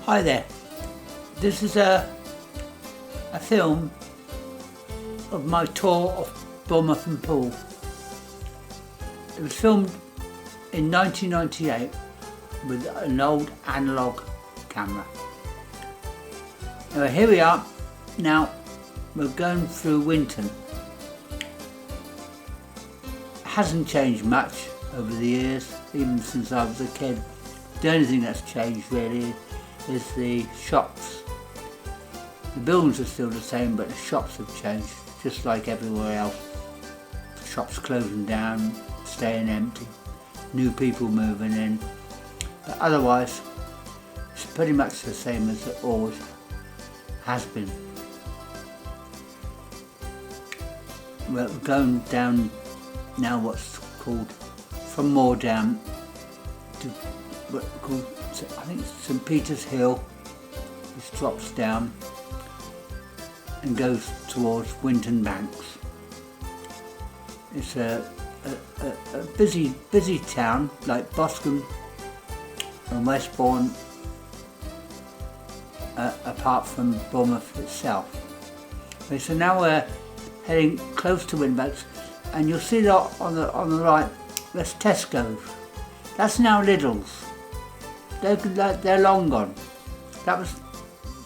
Hi there. This is a film of my tour of Bournemouth Poole. It was filmed in 1998 with an old analogue camera. Here we are. Now we're going through Winton. It hasn't changed much over the years, even since I was a kid. The only thing that's changed really is the shops. The buildings are still the same, but the shops have changed, just like everywhere else. The shops closing down, staying empty, new people moving in. But otherwise, it's pretty much the same as it always has been. We're going down now what's called from Moor down to what called, I think it's St Peter's Hill. This drops down and goes towards Winton Banks. It's a busy town like Boscombe and Westbourne, apart from Bournemouth itself. Okay, so now we're heading close to Winton Banks, and you'll see that on the right, there's Tesco's. That's now Lidl's. They're long gone. That was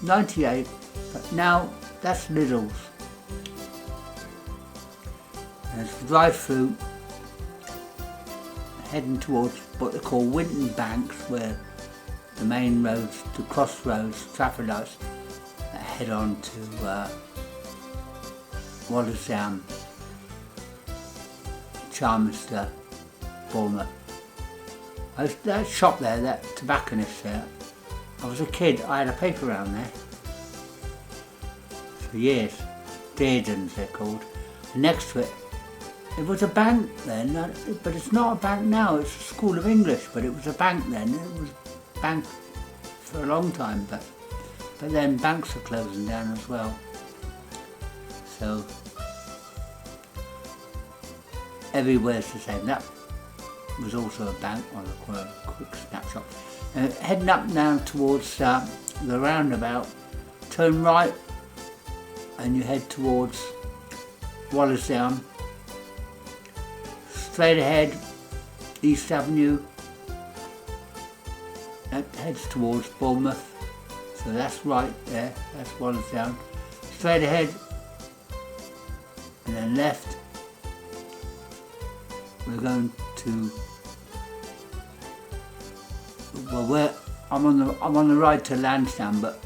98, but now that's Lidl's. There's a drive-through heading towards what they call Winton Banks, where the main roads, the crossroads, traffic lights head on to Wallasdown, Charminster, Bournemouth. That shop there, that tobacconist there, I was a kid, I had a paper round there for years. Dearden's they're called. And next to it, it was a bank then, but it's not a bank now, it's a school of English, but it was a bank then. It was a bank for a long time, but then banks are closing down as well. So, everywhere's the same. That was also a bank on a quick snapshot. Heading up now towards the roundabout, turn right and you head towards Wallasdown. Straight ahead, East Avenue, that heads towards Bournemouth, so that's right there, that's Wallasdown. Straight ahead and then left, we're going to, well, I'm on the ride to Lansdowne, but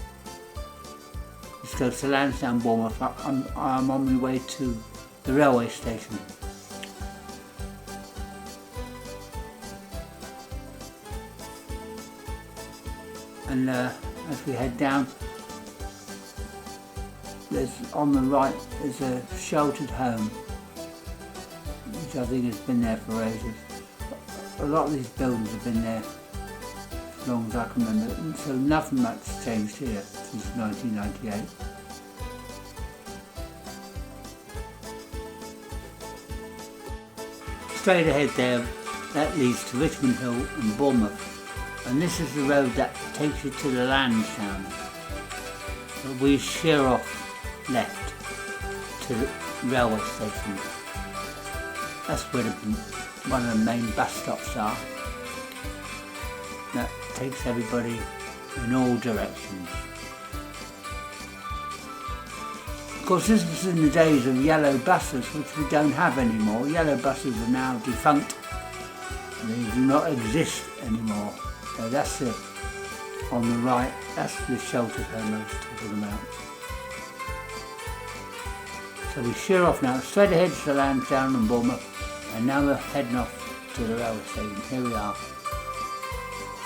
this goes to Lansdowne, Bournemouth. I'm on my way to the railway station. And as we head down, there's on the right is a sheltered home, which I think has been there for ages. A lot of these buildings have been there as long as I can remember, and so nothing much changed here since 1998. Straight ahead there, that leads to Richmond Hill and Bournemouth, and this is the road that takes you to the Lansdowne. But we sheer off left to the railway station. That's where one of the main bus stops are. That takes everybody in all directions. Of course, this was in the days of yellow buses, which we don't have anymore. Yellow buses are now defunct. They do not exist anymore. So that's it. On the right, that's the sheltered home I was talking about. So we sheer off now, straight ahead to Lansdowne and Bournemouth, and now we're heading off to the railway station. Here we are.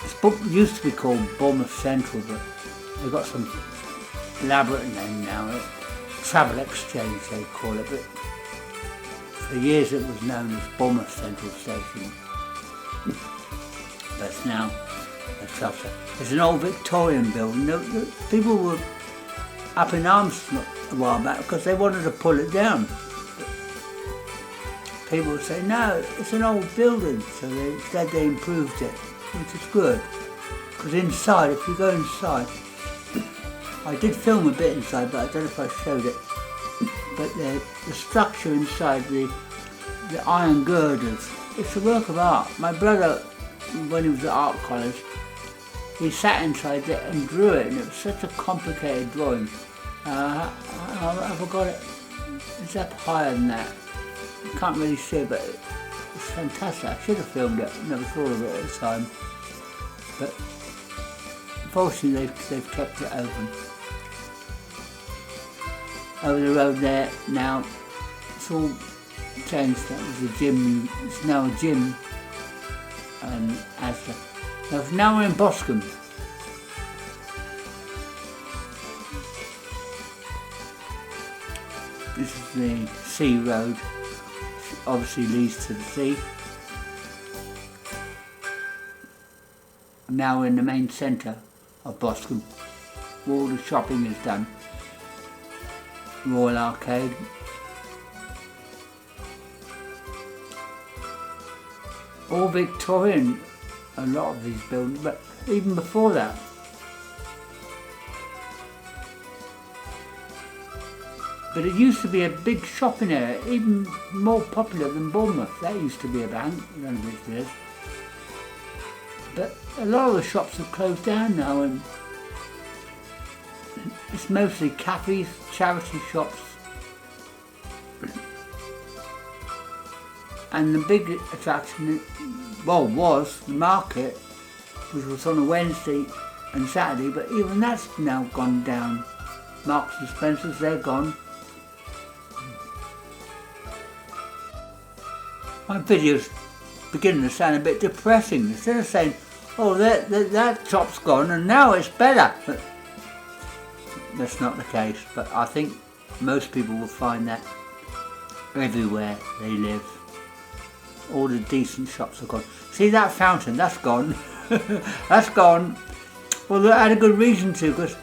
This book used to be called Bournemouth Central, but they've got some elaborate name now. Travel Exchange they call it, but for years it was known as Bournemouth Central Station. But it's now a shelter. It's an old Victorian building. People were up in arms a while back because they wanted to pull it down. But people would say, no, it's an old building, so they improved it, which is good. Because inside, if you go inside, I did film a bit inside, but I don't know if I showed it. But the structure inside, the iron girders, it's a work of art. My brother, when he was at art college, he sat inside it and drew it, and it was such a complicated drawing. I forgot it. It's up higher than that. I can't really see it, but it's fantastic. I should have filmed it. Never thought of it at the time. But unfortunately, they've kept it open. Over the road there now, it's all changed. That was a gym. It's now a gym. And now we're in Boscombe. This is the sea road, which obviously leads to the sea. Now we're in the main centre of Boscombe. All the shopping is done. Royal Arcade. All Victorian, a lot of these buildings, but even before that. But it used to be a big shopping area, even more popular than Bournemouth. That used to be a bank, I don't know if it is. But a lot of the shops have closed down now, and it's mostly cafes, charity shops. And the big attraction, well, was the market, which was on a Wednesday and Saturday, but even that's now gone down. Marks and Spencer's, they're gone. My video's beginning to sound a bit depressing. Instead of saying, oh, that shop's gone and now it's better. But that's not the case, but I think most people will find that everywhere they live. All the decent shops are gone. See that fountain? That's gone. That's gone. Well, they had a good reason to, because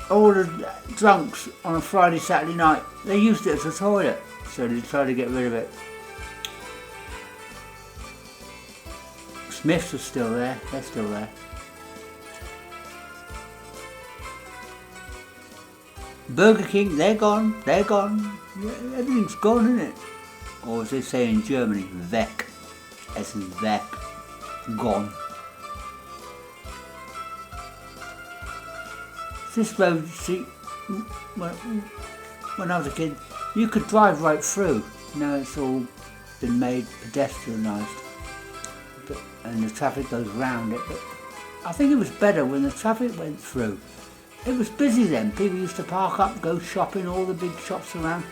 all the drunks on a Friday, Saturday night, they used it as a toilet, so they tried to get rid of it. Smiths are still there. They're still there. Burger King, they're gone. They're gone. Yeah, everything's gone, isn't it? Or as they say in Germany, weg. Es ist weg. Gone. This road, see, when I was a kid, you could drive right through. Now it's all been made pedestrianised. And the traffic goes round it. But I think it was better when the traffic went through. It was busy then. People used to park up, go shopping, all the big shops around.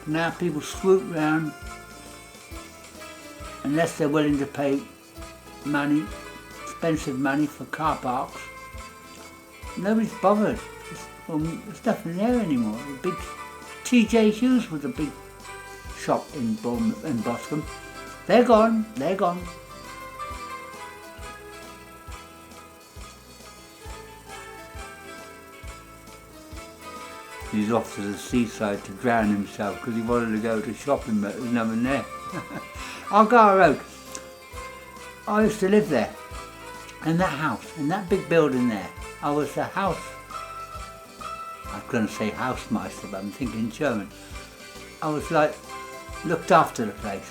Now people swoop round, unless they're willing to pay money, expensive money for car parks. Nobody's bothered. There's nothing there anymore. The big TJ Hughes was a big shop in Boscombe. They're gone. They're gone. He's off to the seaside to drown himself because he wanted to go to shopping, but there's nothing there. Argyle Road. I used to live there, in that house, in that big building there. I was the house, I was going to say Hausmeister, but I'm thinking German. I was like, looked after the place.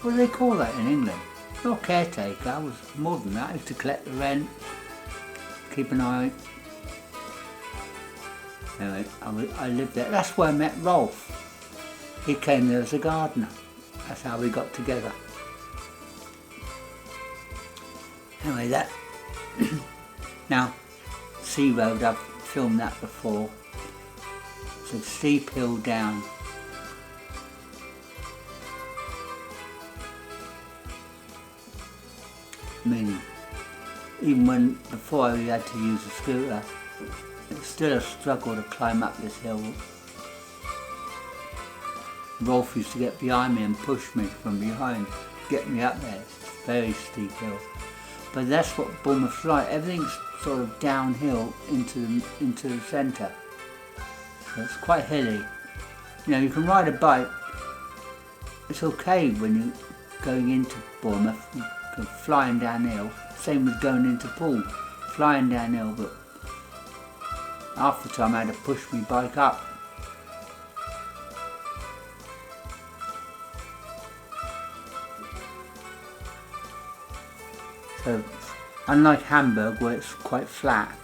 What do they call that in England? Not caretaker, I was more than that. I used to collect the rent, keep an eye on it. Anyway, I lived there. That's where I met Rolf. He came there as a gardener. That's how we got together. Anyway, that... Now, Sea Road, I've filmed that before. It's a steep hill down. I mean, even before I had to use a scooter, it's still a struggle to climb up this hill. Rolf used to get behind me and push me from behind, get me up there. It's a very steep hill. But that's what Bournemouth's like. Everything's sort of downhill into the centre. So it's quite hilly. You know, you can ride a bike. It's okay when you're going into Bournemouth, you're flying down the hill. Same with going into Poole. flying downhill, but half the time I had to push my bike up. So, unlike Hamburg, where it's quite flat,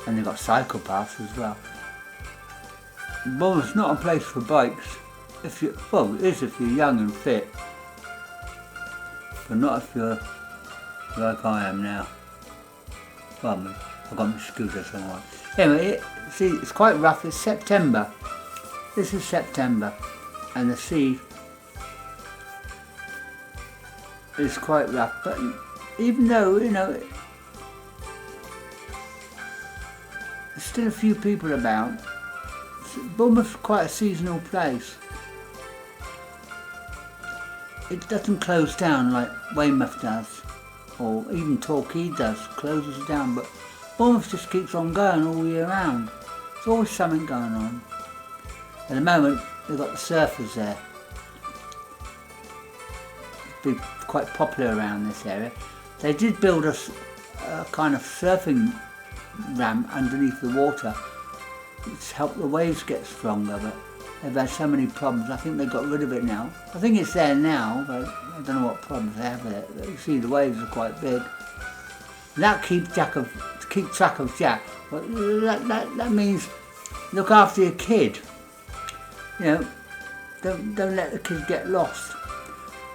and they've got cycle paths as well, Bournemouth's not a place for bikes. Well, it is if you're young and fit, but not if you're like I am now. Well, I've got my scooter somewhere. Anyway, see, it's quite rough. It's September. This is September, and the sea is quite rough. But even though, you know, there's still a few people about. Bournemouth's quite a seasonal place. It doesn't close down like Weymouth does, or even Torquay does, closes down, but Bournemouth just keeps on going all year round. There's always something going on. At the moment, they've got the surfers there. It's been quite popular around this area. They did build a kind of surfing ramp underneath the water. It's helped the waves get stronger, but they've had so many problems. I think they got rid of it now. I think it's there now, but I don't know what problems they have with it. But you see, the waves are quite big. And that keep track of Jack. But that means look after your kid. You know, don't let the kid get lost.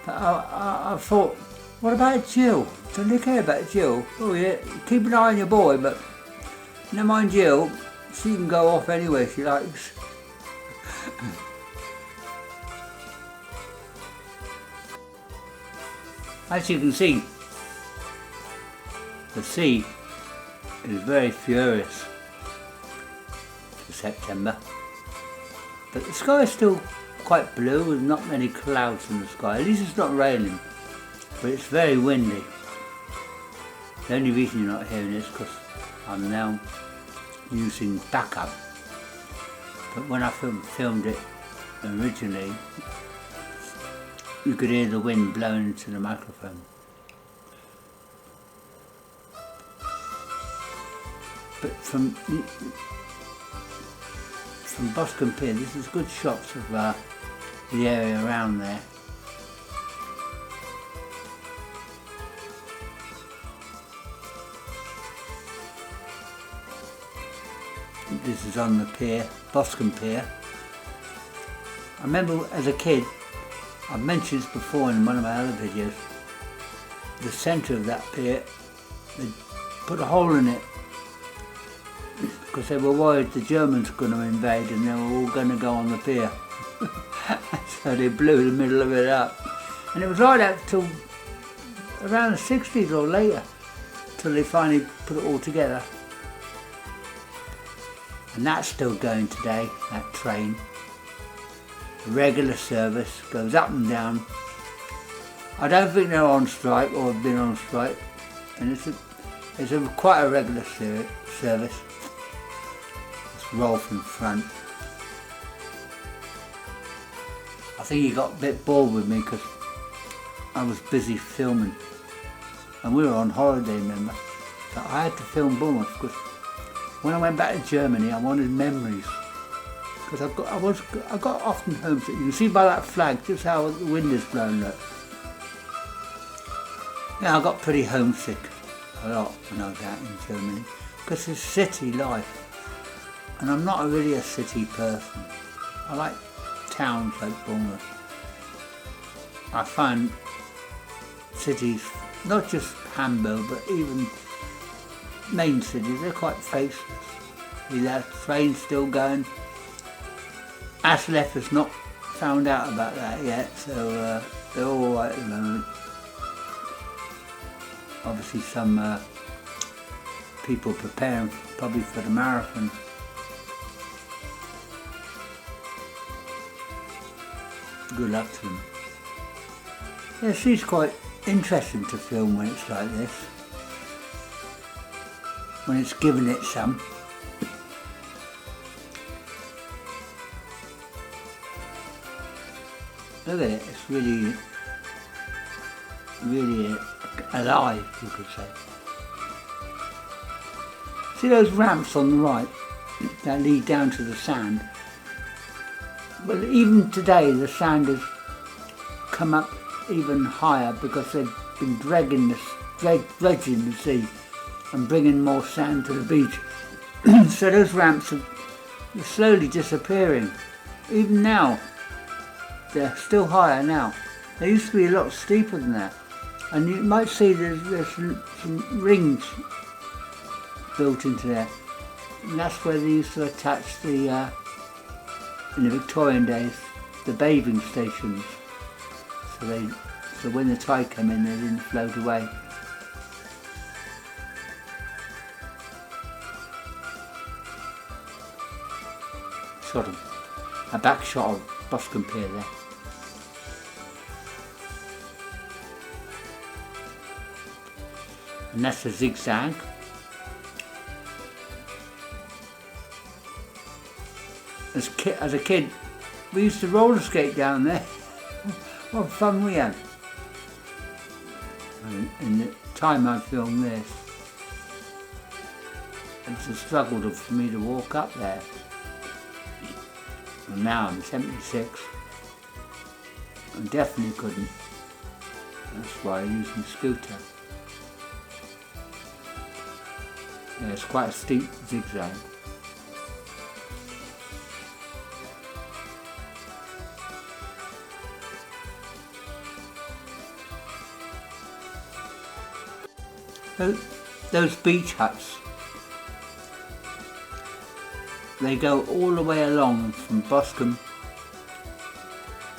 But I thought, what about Jill? Don't they care about Jill? Oh yeah, keep an eye on your boy, but never mind Jill. She can go off anywhere she likes. As you can see, the sea is very furious for September, but the sky is still quite blue with not many clouds in the sky. At least it's not raining, but it's very windy. The only reason you're not hearing it is because I'm now using backup, but when I filmed it originally, you could hear the wind blowing into the microphone. But from Boscombe Pier, this is good shots of the area around there. This is on the pier, Boscombe Pier. I remember as a kid, I've mentioned this before in one of my other videos, the centre of that pier, they put a hole in it because they were worried the Germans were going to invade and they were all going to go on the pier. So they blew the middle of it up. And it was like that till around the 60s or later, till they finally put it all together. And that's still going today, that train. Regular service, goes up and down. I don't think they're on strike or have been on strike. And it's quite a regular service. It's Rolf in front. I think he got a bit bored with me because I was busy filming. And we were on holiday, remember? So I had to film Bournemouth because when I went back to Germany, I wanted memories. Because I got often homesick. You can see by that flag just how the wind is blowing. Look. Yeah, I got pretty homesick a lot when I was out in Germany because it's city life, and I'm not really a city person. I like towns like Bournemouth. I find cities, not just Hamburg, but even main cities, they're quite faceless. That train's still going. Aslef has not found out about that yet, so they're all right at the moment. Obviously some people preparing probably for the marathon. Good luck to them. Yeah, she's quite interesting to film when it's like this. When it's given it some. Look at it, it's really alive, you could say. See those ramps on the right that lead down to the sand? Well, even today the sand has come up even higher because they've been dredging the sea and bringing more sand to the beach. So those ramps are slowly disappearing. Even now, they're still higher now. They used to be a lot steeper than that. And you might see there's some rings built into there. And that's where they used to attach the, in the Victorian days, the bathing stations. So when the tide came in, they didn't float away. Sort of a back shot of Boscombe Pier there. And that's a zigzag. As a kid, we used to roller skate down there. What fun we had. And in the time I filmed this, it was a struggle for me to walk up there. And now I'm 76. I definitely couldn't. That's why I use my scooter. Yeah, it's quite a steep zigzag. Those beach huts, they go all the way along from Boscombe.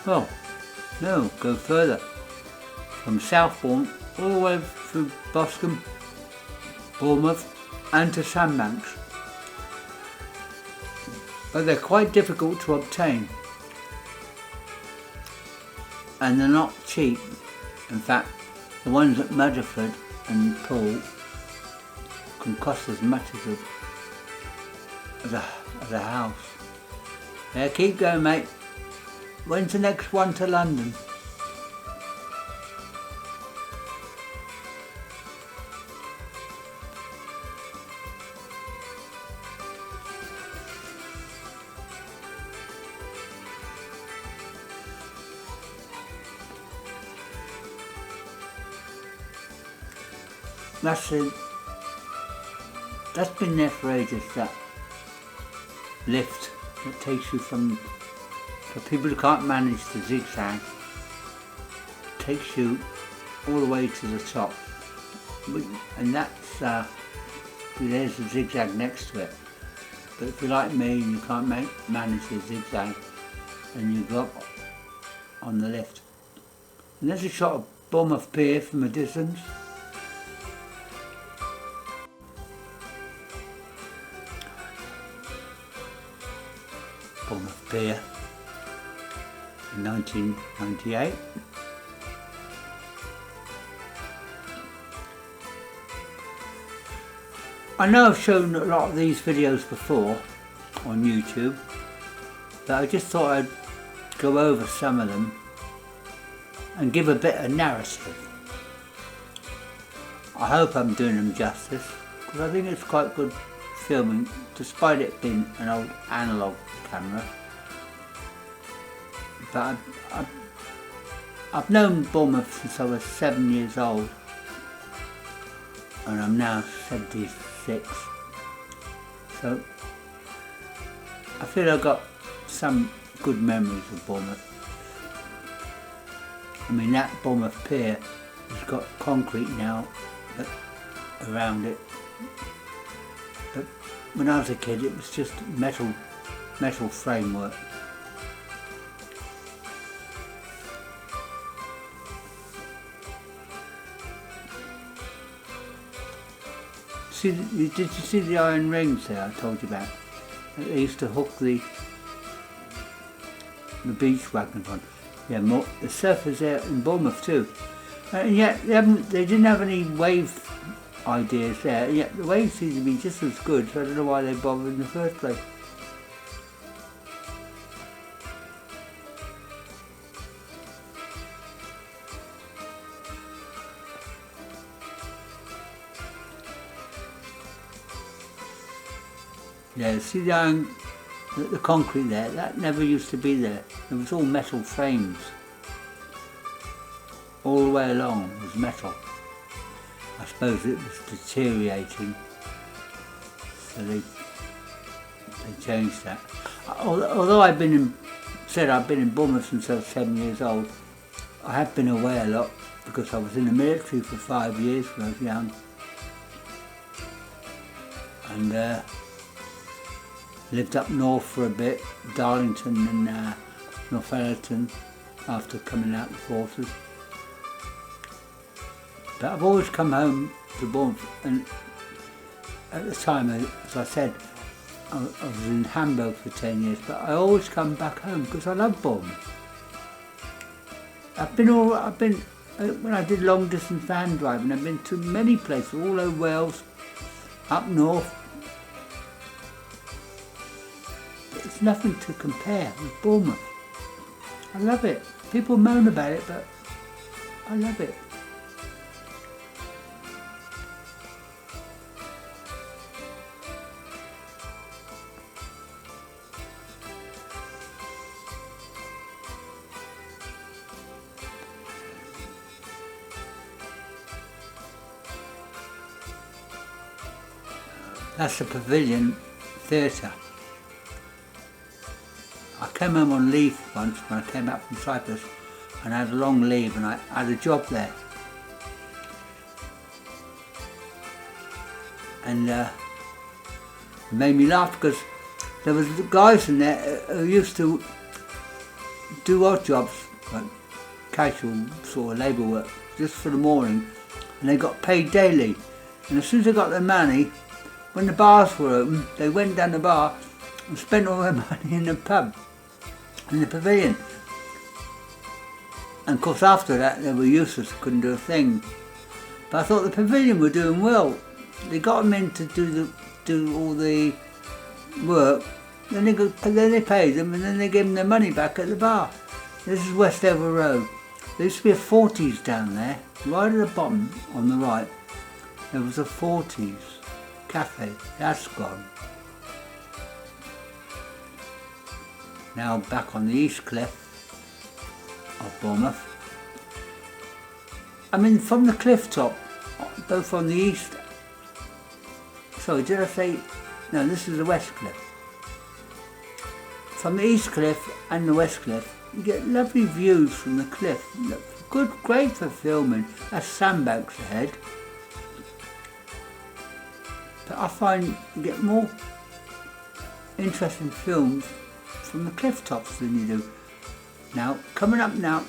Well, no, go further. From Southbourne all the way through Boscombe, Bournemouth and to Sandbanks. But they're quite difficult to obtain. And they're not cheap. In fact, the ones at Bournemouth Poole can cost as much as a house. Yeah, keep going, mate. When's the next one to London? That's been there for ages, that lift that takes you for people who can't manage the zigzag, takes you all the way to the top. And that's, there's the zigzag next to it. But if you're like me and you can't manage the zigzag, then you go up on the lift. And there's a shot of Bournemouth Pier from a distance. Bournemouth Pier in 1998. I know I've shown a lot of these videos before on YouTube, but I just thought I'd go over some of them and give a bit of narrative. I hope I'm doing them justice, because I think it's quite good filming, despite it being an old analogue camera. But I've known Bournemouth since I was 7 years old, and I'm now 76. So I feel I've got some good memories of Bournemouth. I mean, that Bournemouth Pier has got concrete now around it. But when I was a kid, it was just metal framework. Did you see the iron rings there I told you about? That they used to hook the beach wagons on. Yeah, the surfers there in Bournemouth too. And yet they didn't have any wave ideas there. And yet the waves seem to be just as good, so I don't know why they bothered in the first place. Yeah, see the concrete there, that never used to be there. It was all metal frames. All the way along was metal. I suppose it was deteriorating, so they changed that. Although I've been in Bournemouth since I was 7 years old, I have been away a lot because I was in the military for 5 years when I was young, and lived up north for a bit, Darlington and Northallerton, after coming out of the forces. But I've always come home to Bournemouth, and at the time, as I said, I was in Hamburg for 10 years, but I always come back home because I love Bournemouth. When I did long distance van driving, I've been to many places, all over Wales, up north. It's nothing to compare with Bournemouth. I love it. People moan about it, but I love it. That's the Pavilion Theatre. I came home on leave once when I came back from Cyprus, and I had a long leave and I had a job there. And it made me laugh because there was guys in there who used to do odd jobs, like casual sort of labour work, just for the morning, and they got paid daily. And as soon as they got their money, when the bars were open, they went down the bar and spent all their money in the pub, in the Pavilion. And of course after that they were useless, couldn't do a thing. But I thought the Pavilion were doing well. They got them in to do all the work, then they paid them, and then they gave them their money back at the bar. This is Westover Road. There used to be a 40s down there, right at the bottom on the right. There was a 40s cafe. That's gone. Now back on the East Cliff of Bournemouth. I mean, from the cliff top, both on the east. Sorry, did I say? No, this is the West Cliff. From the East Cliff and the West Cliff, you get lovely views from the cliff. Good, great for filming. That's sandbanks ahead. But I find you get more interesting films from the cliff tops than you do. Now, coming up now,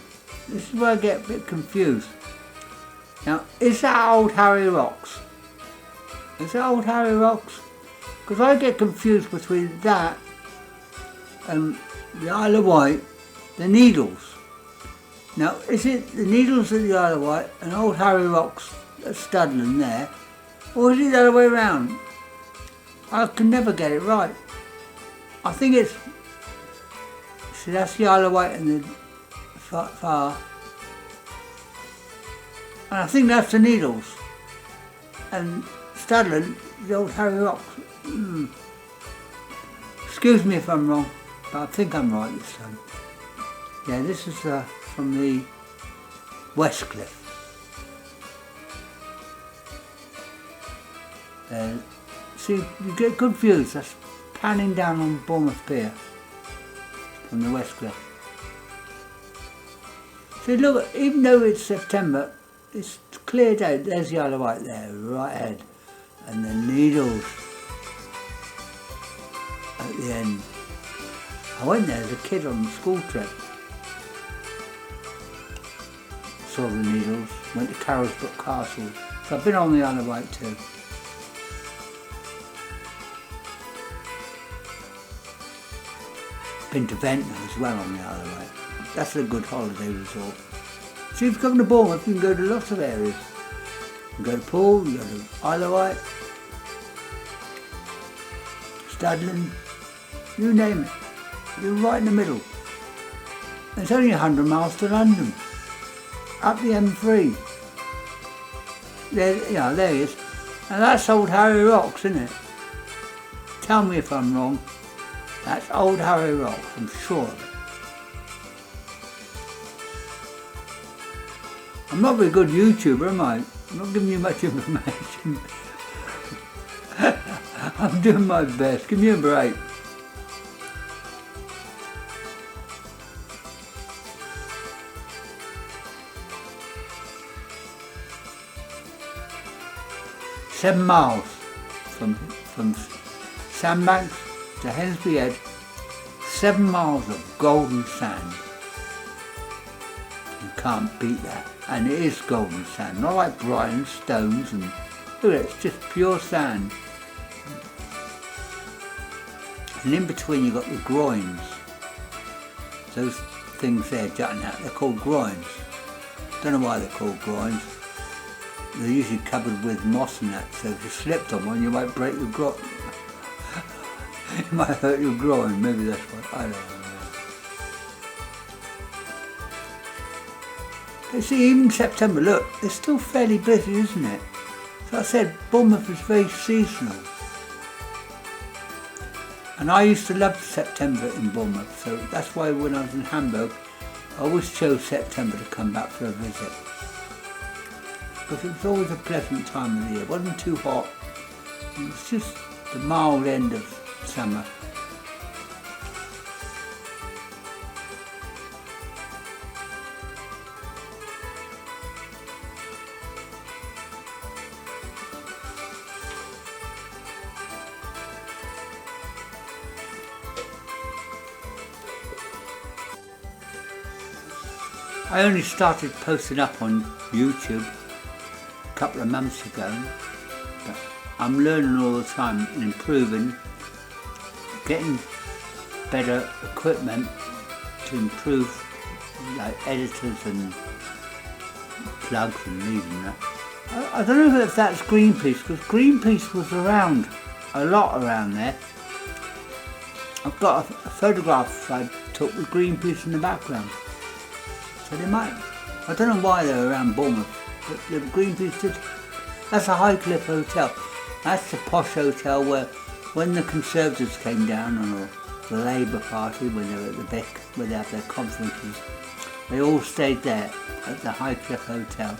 this is where I get a bit confused. Now, is that Old Harry Rocks? Is that Old Harry Rocks? Because I get confused between that and the Isle of Wight, the Needles. Now, is it the Needles at the Isle of Wight and Old Harry Rocks at Studland there? Or is it the other way around? I can never get it right. I think it's... See, that's the Isle of Wight and the far. And I think that's the Needles. And Studland, the Old Harry Rocks. Excuse me if I'm wrong, but I think I'm right this time. Yeah, this is from the West Cliff. See, you get good views. That's panning down on Bournemouth Pier from the West Cliff. See, look, even though it's September, it's cleared out. There's the Isle of Wight there, right ahead, and the Needles at the end. I went there as a kid on a school trip. Saw the Needles, went to Carrollsbrook Castle. So I've been on the Isle of Wight too. Been to Ventnor as well on the Isle of Wight. That's a good holiday resort. So if you come to Bournemouth, you can go to lots of areas. You can go to Poole, you can go to Isle of Wight, Studland, you name it. You're right in the middle. It's only 100 miles to London, up the M3. There he is. And that's Old Harry Rocks, isn't it? Tell me if I'm wrong. That's old Harry Rock, I'm sure of it. I'm not a very good YouTuber, am I? I'm not giving you much information. I'm doing my best. Give me a break. "7 miles from Sandbanks to Hensby Head, 7 miles of golden sand. You can't beat that. And it is golden sand, not like brine stones and look at it, it's just pure sand. And in between you've got the groins. Those things there jutting out, they're called groins. Don't know why they're called groins. They're usually covered with moss and that, so if you slipped on one you might break your groin. It might hurt your groin, maybe that's what, I don't know. You see, even September, look, it's still fairly busy, isn't it? So I said, Bournemouth is very seasonal. And I used to love September in Bournemouth, so that's why when I was in Hamburg, I always chose September to come back for a visit. Because it was always a pleasant time of the year. It wasn't too hot. It was just the mild end of summer. I only started posting up on YouTube a couple of months ago, but I'm learning all the time and improving, getting better equipment to improve, like editors and plugs and these and that. I don't know if that's Greenpeace, because Greenpeace was around, a lot around there. I've got a photograph I took with Greenpeace in the background. So they might, I don't know why they're around Bournemouth, but the Greenpeace did. That's a Highcliffe Hotel. That's the posh hotel where, when the Conservatives came down, or the Labour Party, when they were at the Beck, where they have their conferences, they all stayed there at the Highcliffe Hotel.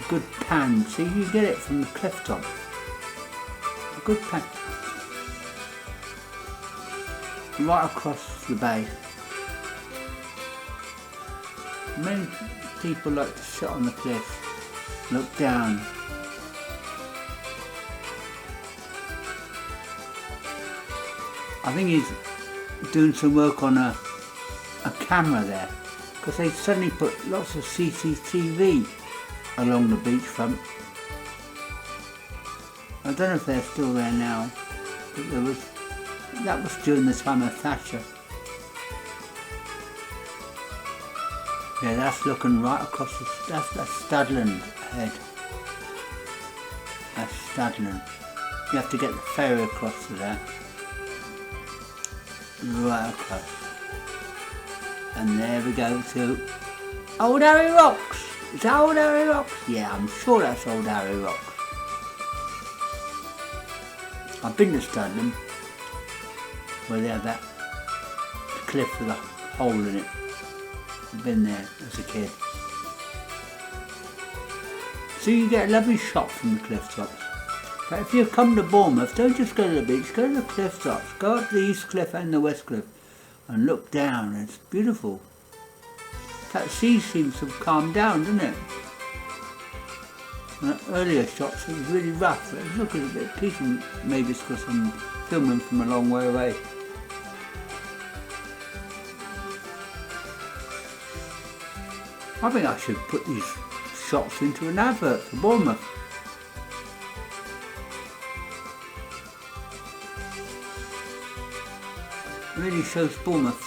A good pan, see, you get it from the cliff top. A good pan. Right across the bay. Many people like to sit on the cliff, look down. I think he's doing some work on a camera there, because they suddenly put lots of CCTV along the beachfront. I don't know if they're still there now, but that was during the time of Thatcher. Yeah, that's looking right across that's Studland ahead. That's Studland. You have to get the ferry across to there. Right across. And there we go to Old Harry Rocks. Is that Old Harry Rocks? Yeah, I'm sure that's Old Harry Rocks. I've been to Studland, where they have that cliff with a hole in it. I've been there as a kid. So you get a lovely shot from the cliff tops. But if you come to Bournemouth, don't just go to the beach, go to the cliff tops. Go up the East Cliff and the West Cliff and look down. It's beautiful. That sea seems to have calmed down, doesn't it? And earlier shots, it was really rough. It was looking a bit peaceful. Maybe it's because I'm filming from a long way away. I think I should put these shots into an advert for Bournemouth. It really shows Bournemouth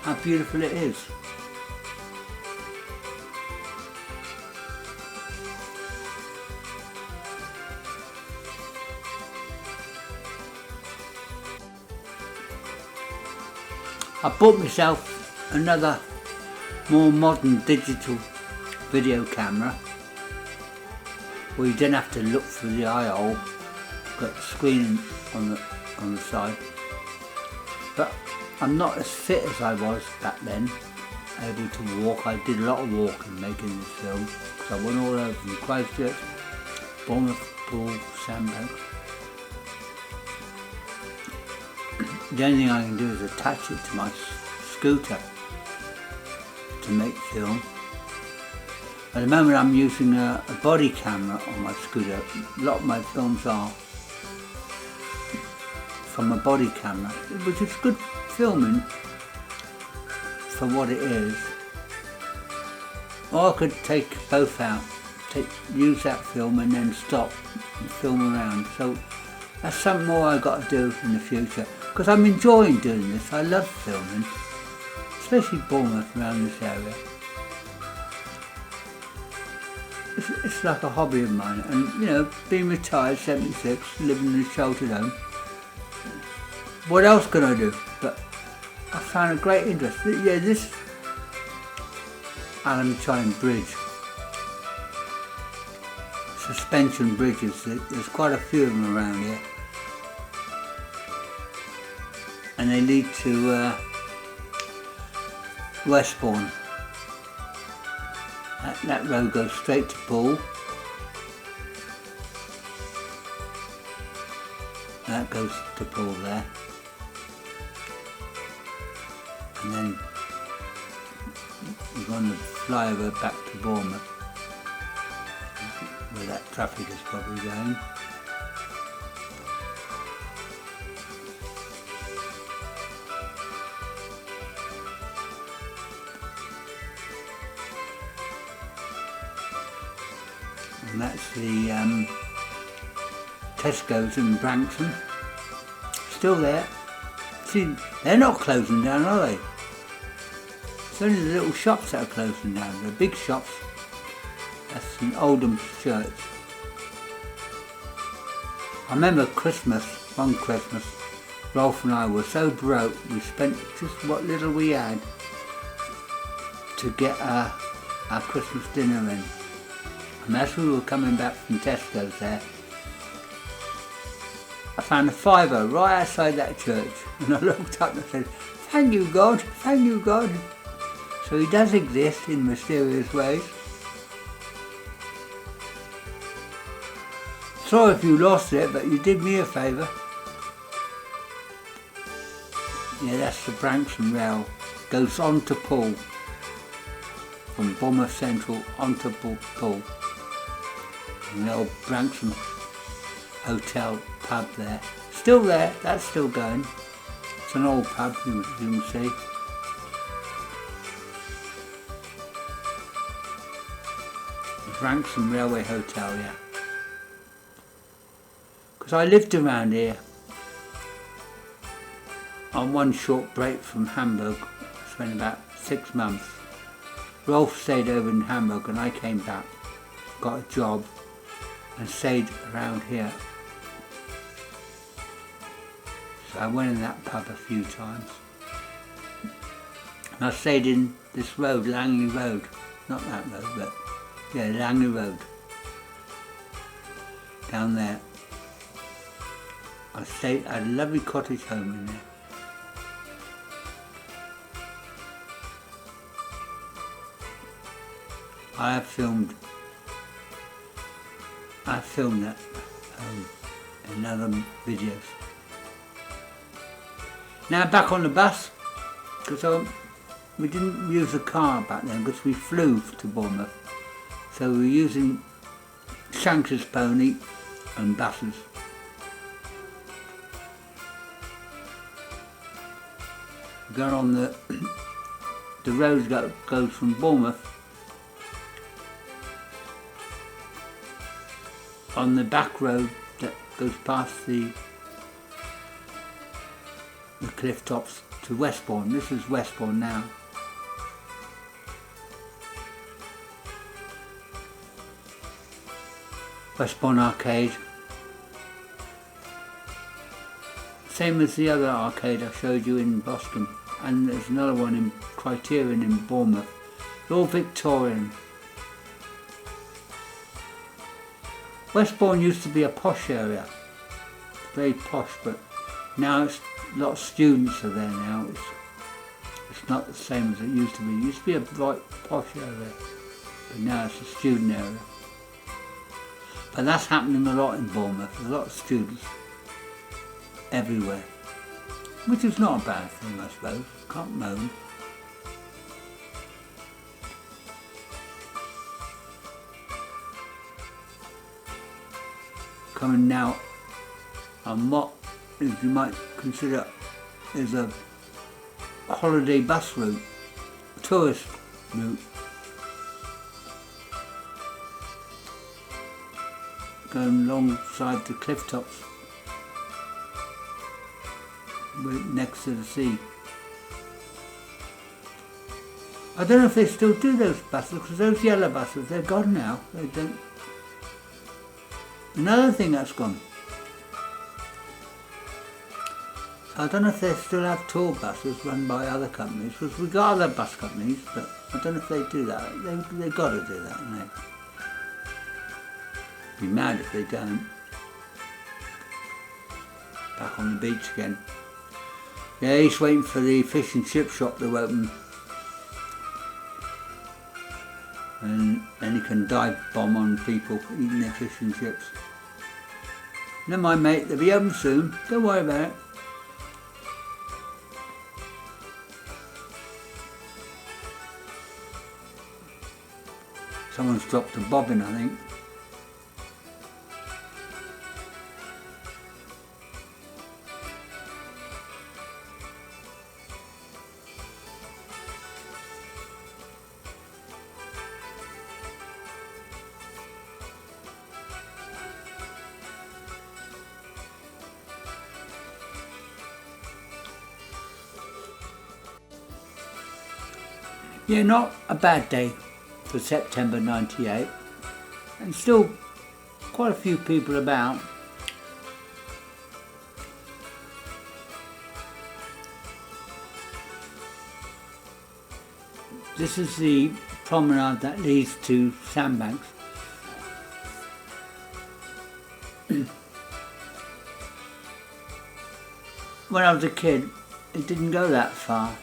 how beautiful it is. I bought myself another more modern digital video camera. Well, you don't have to look through the eye hole. Got the screen on the side. But I'm not as fit as I was back then, able to walk. I did a lot of walking making this film, because I went all over from Christchurch, Bournemouth Poole, Sandbank. The only thing I can do is attach it to my scooter to make film. At the moment I'm using a body camera on my scooter. A lot of my films are from a body camera, which is good filming for what it is. Or I could take both out, use that film and then stop and film around. So that's something more I've got to do in the future, because I'm enjoying doing this. I love filming, especially Bournemouth, around this area. It's like a hobby of mine, and you know, being retired, 76, living in a sheltered home, what else can I do? But I found a great interest. Yeah, this Aluminium bridge, suspension bridges, there's quite a few of them around here, and they lead to Westbourne. That road goes straight to Poole. That goes to Poole there. And then you're going to fly over back to Bournemouth, where that traffic is probably going. And that's the Tesco's in Branksome, still there. See, they're not closing down, are they? It's only the little shops that are closing down. The big shops, that's St Oldham's Church. I remember one Christmas, Rolf and I were so broke, we spent just what little we had to get our Christmas dinner in. And as we were coming back from Tesco's there, I found a fiver right outside that church, and I looked up and I said, "Thank you God, thank you God." So he does exist in mysterious ways. Sorry if you lost it, but you did me a favour. Yeah, that's the Branksome Rail. Goes on to Poole. From Bournemouth Central onto Poole. And the old Branksome Hotel pub there. Still there, that's still going. It's an old pub, you can see. The Branksome Railway Hotel, yeah. Because I lived around here on one short break from Hamburg. I spent about 6 months. Rolf stayed over in Hamburg and I came back, got a job and stayed around here. So I went in that pub a few times. And I stayed in this road, Langley Road. Not that road, but yeah, Langley Road. Down there. I had a lovely cottage home in there. I filmed that in other videos. Now back on the bus, because we didn't use a car back then because we flew to Bournemouth. So we were using Shanks's pony and buses. Going on the road that goes from Bournemouth. On the back road that goes past the cliff tops to Westbourne. This is Westbourne now. Westbourne Arcade. Same as the other arcade I showed you in Boston. And there's another one in Criterion in Bournemouth. They're all Victorian. Westbourne used to be a posh area, very posh, but now it's a lot of students are there now. It's not the same as it used to be. It used to be a bright posh area, but now it's a student area. But that's happening a lot in Bournemouth. There's a lot of students everywhere, which is not a bad thing, I suppose. Can't moan. Coming now on what you might consider is a holiday bus route, a tourist route, going alongside the cliff tops next to the sea. I don't know if they still do those buses, because those yellow buses, they're gone now. They don't. Another thing that's gone. I don't know if they still have tour buses run by other companies, because we've got other bus companies, but I don't know if they do that. They've got to do that, haven't they? Be mad if they don't. Back on the beach again. Yeah, he's waiting for the fish and chip shop to open. And then he can dive bomb on people eating their fish and chips. Never mind, mate, they'll be open soon. Don't worry about it. Someone's dropped a bobbin, I think. Yeah, not a bad day for September '98, and still quite a few people about. This is the promenade that leads to Sandbanks. When I was a kid, it didn't go that far.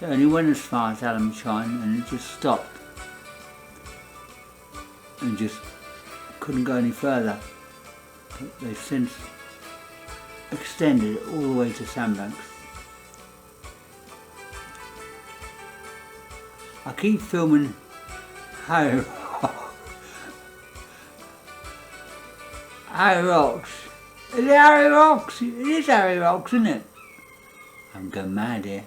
It only went as far as Allenshine, and it just stopped and just couldn't go any further. But they've since extended it all the way to Sandbanks. I keep filming Harry Rocks. Is it Harry Rocks? It is Harry Rocks, isn't it? I'm going mad here.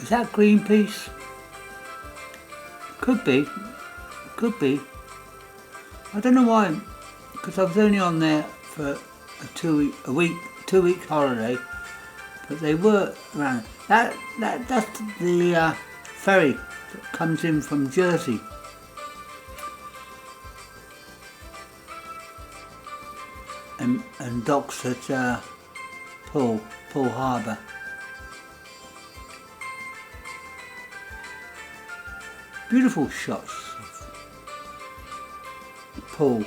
Is that Greenpeace? Could be. Could be. I don't know why, because I was only on there for a two-week holiday, but they were around. That's the ferry that comes in from Jersey. And docks at Poole Harbour. Beautiful shots of the Poole.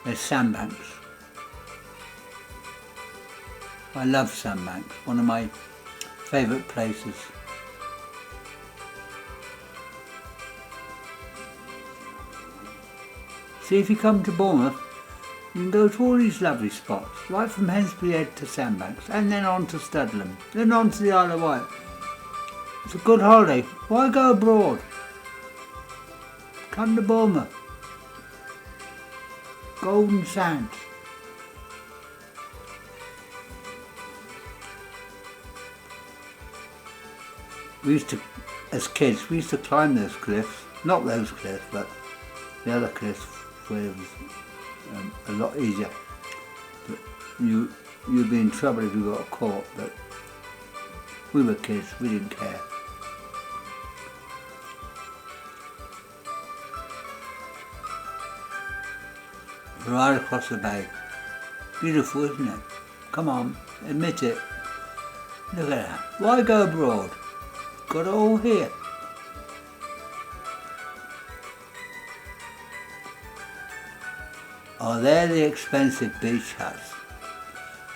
There's Sandbanks. I love Sandbanks, one of my favourite places. See, if you come to Bournemouth, you can go to all these lovely spots, right from Hensbury Head to Sandbanks, and then on to Studland, then on to the Isle of Wight. It's a good holiday. Why go abroad? Come to Bournemouth. Golden Sands. We used to as kids, we used to climb those cliffs. Not those cliffs, but the other cliffs where it was a lot easier. But you'd be in trouble if you got caught, but we were kids, we didn't care. Right across the bay. Beautiful, isn't it? Come on, admit it. Look at that. Why go abroad? Got it all here. Oh, they're the expensive beach huts.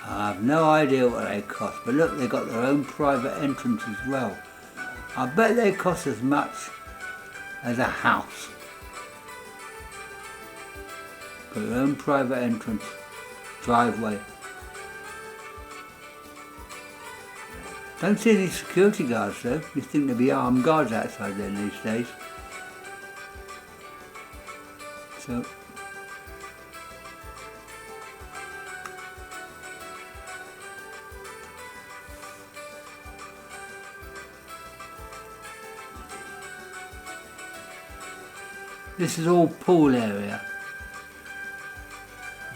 I have no idea what they cost, but look, they've got their own private entrance as well. I bet they cost as much as a house. Got their own private entrance, driveway. Don't see any security guards though. You think there'd be armed guards outside there these days. So this is all pool area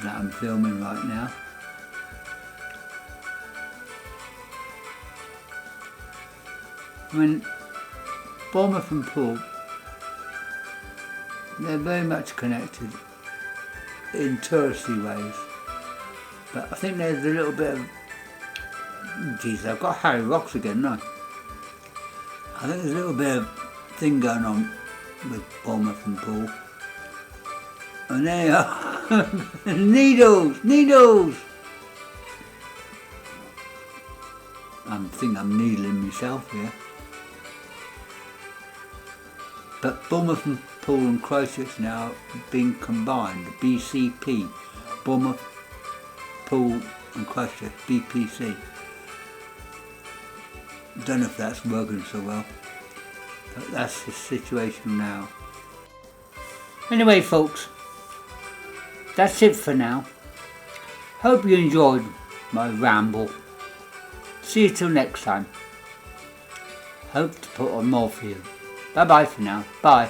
that I'm filming right now. I mean, Bournemouth and Poole, they're very much connected in touristy ways, but I think there's a little bit of, geez, I've got Harry Rocks again, no? I think there's a little bit of thing going on with Bournemouth and Poole. And there you are. Needles! Needles! I think I'm needling myself here. But Bournemouth and Poole and Christchurch now being combined, the BCP, Bournemouth, Poole and Christchurch, BPC. Don't know if that's working so well, but that's the situation now. Anyway folks, that's it for now. Hope you enjoyed my ramble. See you till next time. Hope to put on more for you. Bye bye for now. Bye.